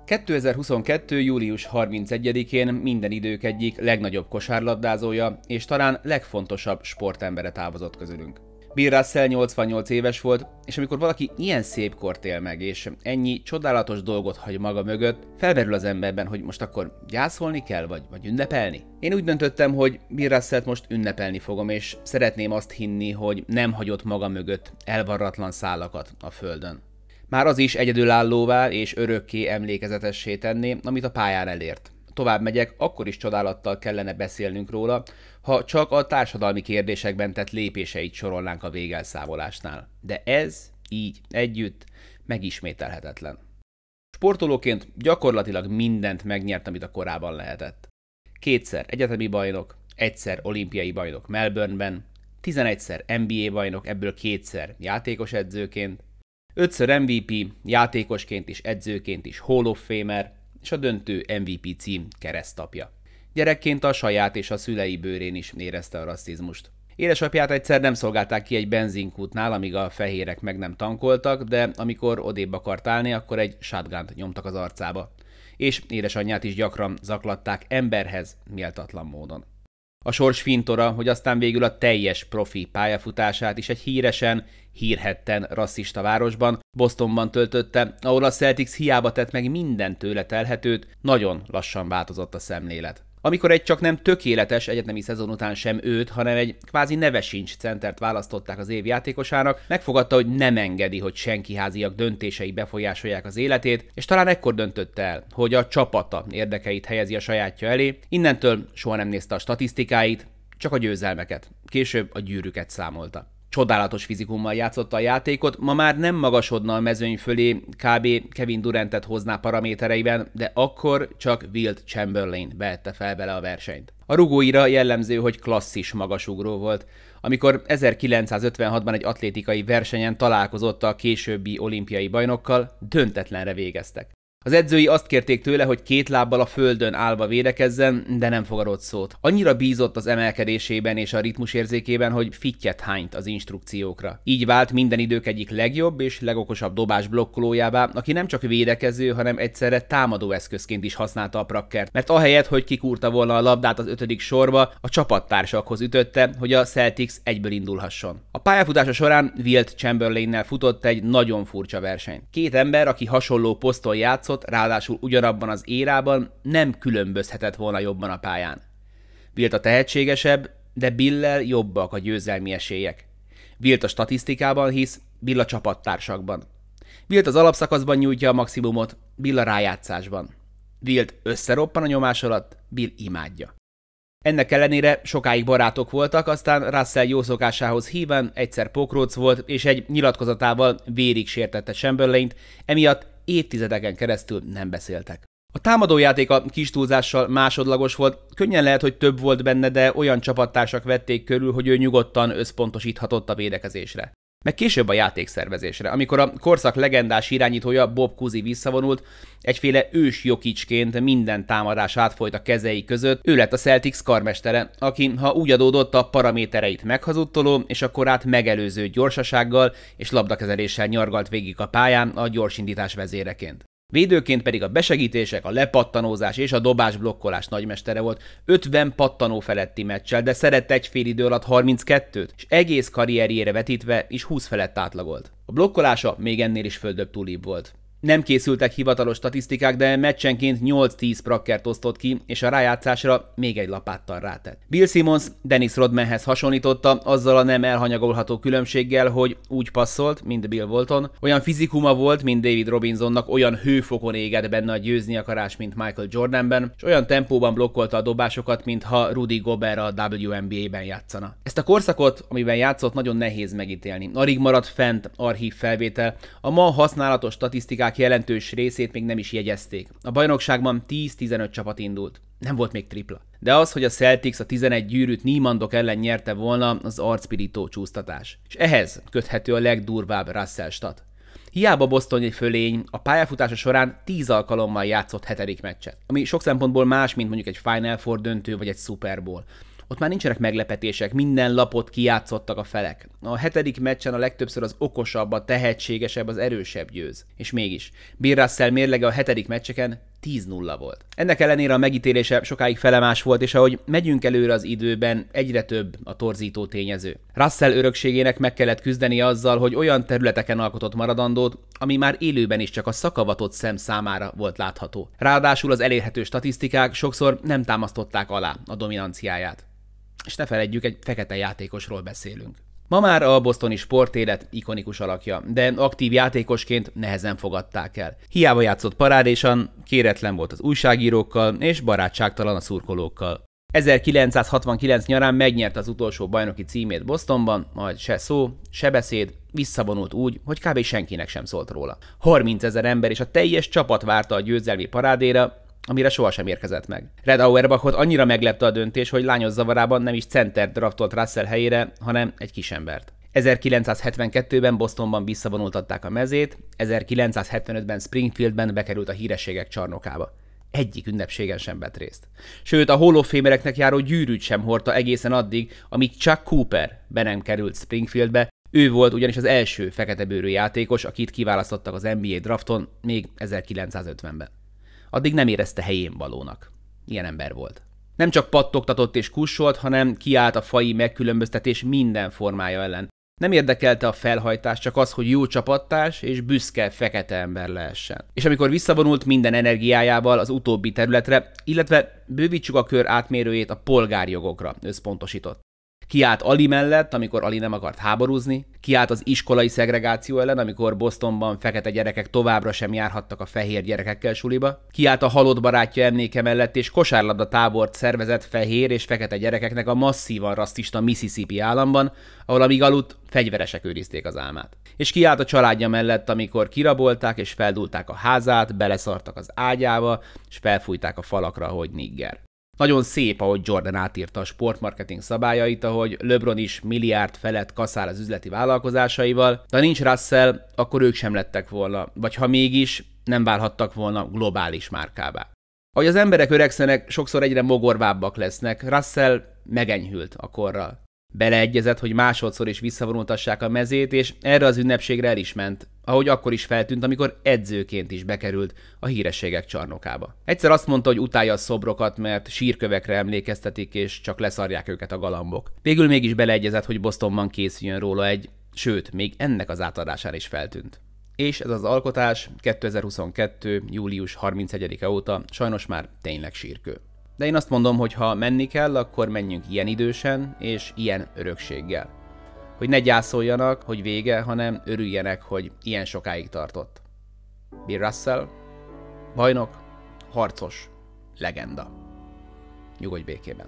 2022. július 31-én minden idők egyik legnagyobb kosárlabdázója és talán legfontosabb sportembere távozott közülünk. Bill Russell 88 éves volt, és amikor valaki ilyen szép kort él meg, és ennyi csodálatos dolgot hagy maga mögött, felmerül az emberben, hogy most akkor gyászolni kell, vagy ünnepelni? Én úgy döntöttem, hogy Bill Russellt most ünnepelni fogom, és szeretném azt hinni, hogy nem hagyott maga mögött elvarratlan szálakat a földön. Már az is egyedülállóvá és örökké emlékezetessé tenné, amit a pályán elért. Tovább megyek, akkor is csodálattal kellene beszélnünk róla, ha csak a társadalmi kérdésekben tett lépéseit sorolnánk a végelszámolásnál. De ez, így, együtt, megismételhetetlen. Sportolóként gyakorlatilag mindent megnyert, amit a korában lehetett. 2-szer egyetemi bajnok, 1-szer olimpiai bajnok Melbourneben, 11-szer NBA bajnok, ebből 2-szer játékos edzőként, 5-ször MVP, játékosként is, edzőként is Hall of Famer, és a döntő MVP cím keresztapja. Gyerekként a saját és a szülei bőrén is érezte a rasszizmust. Édesapját egyszer nem szolgálták ki egy benzinkútnál, amíg a fehérek meg nem tankoltak, de amikor odébb akart állni, akkor egy shotgunt nyomtak az arcába. És édesanyját is gyakran zaklatták emberhez méltatlan módon. A sors fintora, hogy aztán végül a teljes profi pályafutását is egy híresen, hírhedten rasszista városban, Bostonban töltötte, ahol a Celtics hiába tett meg minden tőle telhetőt, nagyon lassan változott a szemlélet. Amikor egy csak nem tökéletes egyetemi szezon után sem őt, hanem egy kvázi neve sincs centert választották az év játékosának, megfogadta, hogy nem engedi, hogy senki háziak döntései befolyásolják az életét, és talán ekkor döntötte el, hogy a csapata érdekeit helyezi a sajátja elé, innentől soha nem nézte a statisztikáit, csak a győzelmeket, később a gyűrűket számolta. Csodálatos fizikummal játszotta a játékot, ma már nem magasodna a mezőny fölé, kb. Kevin Durantet hozná paramétereiben, de akkor csak Wilt Chamberlain vette fel vele a versenyt. A rugóira jellemző, hogy klasszis magasugró volt. Amikor 1956-ban egy atlétikai versenyen találkozott a későbbi olimpiai bajnokkal, döntetlenre végeztek. Az edzői azt kérték tőle, hogy 2 lábbal a földön állva védekezzen, de nem fogadott szót. Annyira bízott az emelkedésében és a ritmusérzékében, hogy fittyet hányt az instrukciókra. Így vált minden idők egyik legjobb és legokosabb dobás blokkolójává, aki nem csak védekező, hanem egyszerre támadó eszközként is használta a prakkert, mert ahelyett, hogy kikúrta volna a labdát az 5. sorba, a csapattársakhoz ütötte, hogy a Celtics egyből indulhasson. A pályafutása során Wilt Chamberlainnel futott egy nagyon furcsa versenyt. 2 ember, aki hasonló poszton játszott, ráadásul ugyanabban az érában nem különbözhetett volna jobban a pályán. Wilt a tehetségesebb, de Bill-lel jobbak a győzelmi esélyek. Wilt a statisztikában hisz, Bill a csapattársakban. Wilt az alapszakaszban nyújtja a maximumot, Bill a rájátszásban. Wilt összeroppan a nyomás alatt, Bill imádja. Ennek ellenére sokáig barátok voltak, aztán Russell jó szokásához híven egyszer pokróc volt, és egy nyilatkozatával vérig sértette Chamberlaint, emiatt évtizedeken keresztül nem beszéltek. A támadójátéka kis túlzással másodlagos volt, könnyen lehet, hogy több volt benne, de olyan csapattársak vették körül, hogy ő nyugodtan összpontosíthatott a védekezésre. Meg később a játékszervezésre. Amikor a korszak legendás irányítója Bob Cousy visszavonult, egyféle ős Jokicsként minden támadás átfolyt a kezei között, ő lett a Celtics karmestere, aki, ha úgy adódott, a paramétereit meghazudtoló és a korát megelőző gyorsasággal és labdakezeléssel nyargalt végig a pályán a gyorsindítás vezéreként. Védőként pedig a besegítések, a lepattanózás és a dobásblokkolás nagymestere volt, 50 pattanó feletti meccsel, de szerette egy fél idő alatt 32-t, és egész karrierjére vetítve is 20 felett átlagolt. A blokkolása még ennél is földöbb túlibb volt. Nem készültek hivatalos statisztikák, de meccsenként 8-10 prakkert osztott ki, és a rájátszásra még egy lapáttal rátett. Bill Simmons Dennis Rodmanhez hasonlította, azzal a nem elhanyagolható különbséggel, hogy úgy passzolt, mint Bill Walton, olyan fizikuma volt, mint David Robinsonnak, olyan hőfokon égett benne a győzni akarás, mint Michael Jordanben, és olyan tempóban blokkolta a dobásokat, mintha Rudy Gobert a WNBA-ben játszana. Ezt a korszakot, amiben játszott, nagyon nehéz megítélni. Alig maradt fent archív felvétel, a ma használatos statisztikák jelentős részét még nem is jegyezték. A bajnokságban 10-15 csapat indult. Nem volt még tripla. De az, hogy a Celtics a 11 gyűrűt Niemandok ellen nyerte volna, az arcpirító csúsztatás. És ehhez köthető a legdurvább Russell stat. Hiába Boston egy fölény, a pályafutása során 10 alkalommal játszott 7. meccset, ami sok szempontból más, mint mondjuk egy Final Four döntő vagy egy Super Bowl. Ott már nincsenek meglepetések, minden lapot kijátszottak a felek. A 7. meccsen a legtöbbször az okosabb, a tehetségesebb, az erősebb győz. És mégis, Bill Russell mérlege a 7. meccseken 10-0 volt. Ennek ellenére a megítélése sokáig felemás volt, és ahogy megyünk előre az időben, egyre több a torzító tényező. Russell örökségének meg kellett küzdeni azzal, hogy olyan területeken alkotott maradandót, ami már élőben is csak a szakavatott szem számára volt látható. Ráadásul az elérhető statisztikák sokszor nem támasztották alá a dominanciáját. És ne feledjük, egy fekete játékosról beszélünk. Ma már a bostoni sportélet ikonikus alakja, de aktív játékosként nehezen fogadták el. Hiába játszott parádésan, kéretlen volt az újságírókkal és barátságtalan a szurkolókkal. 1969 nyarán megnyerte az utolsó bajnoki címét Bostonban, majd se szó, se beszéd, visszavonult úgy, hogy kb. Senkinek sem szólt róla. 30 000 ember és a teljes csapat várta a győzelmi parádéra, amire sohasem érkezett meg. Red Auerbachot annyira meglepte a döntés, hogy lányos zavarában nem is center draftolt Russell helyére, hanem egy kisembert. 1972-ben Bostonban visszavonultatták a mezét, 1975-ben Springfieldben bekerült a hírességek csarnokába. Egyik ünnepségen sem vett részt. Sőt, a Hall of Famereknek járó gyűrűt sem hordta egészen addig, amíg Chuck Cooper be nem került Springfieldbe. Ő volt ugyanis az első feketebőrű játékos, akit kiválasztottak az NBA drafton még 1950-ben. Addig nem érezte helyén valónak. Ilyen ember volt. Nem csak pattogtatott és kussolt, hanem kiállt a faji megkülönböztetés minden formája ellen. Nem érdekelte a felhajtás, csak az, hogy jó csapattárs és büszke fekete ember lehessen. És amikor visszavonult minden energiájával az utóbbi területre, illetve bővítsük a kör átmérőjét a polgárjogokra összpontosított. Kiállt Ali mellett, amikor Ali nem akart háborúzni, kiállt az iskolai szegregáció ellen, amikor Bostonban fekete gyerekek továbbra sem járhattak a fehér gyerekekkel suliba, kiállt a halott barátja emléke mellett, és kosárlabda tábort szervezett fehér és fekete gyerekeknek a masszívan rasszista Mississippi államban, ahol amíg aludt, fegyveresek őrizték az álmát. És kiállt a családja mellett, amikor kirabolták és feldúlták a házát, beleszartak az ágyába, és felfújták a falakra, hogy nigger. Nagyon szép, ahogy Jordan átírta a sportmarketing szabályait, ahogy LeBron is milliárd felett kaszál az üzleti vállalkozásaival, de ha nincs Russell, akkor ők sem lettek volna, vagy ha mégis, nem válhattak volna globális márkává. Ahogy az emberek öregszenek, sokszor egyre mogorvábbak lesznek, Russell megenyhült a korral. Beleegyezett, hogy másodszor is visszavonultassák a mezét, és erre az ünnepségre el is ment, ahogy akkor is feltűnt, amikor edzőként is bekerült a hírességek csarnokába. Egyszer azt mondta, hogy utálja a szobrokat, mert sírkövekre emlékeztetik, és csak leszarják őket a galambok. Végül mégis beleegyezett, hogy Bostonban készüljön róla sőt, még ennek az átadásán is feltűnt. És ez az alkotás 2022. július 31-e óta sajnos már tényleg sírkő. De én azt mondom, hogy ha menni kell, akkor menjünk ilyen idősen és ilyen örökséggel. Hogy ne gyászoljanak, hogy vége, hanem örüljenek, hogy ilyen sokáig tartott. Bill Russell, bajnok, harcos, legenda. Nyugodj békében.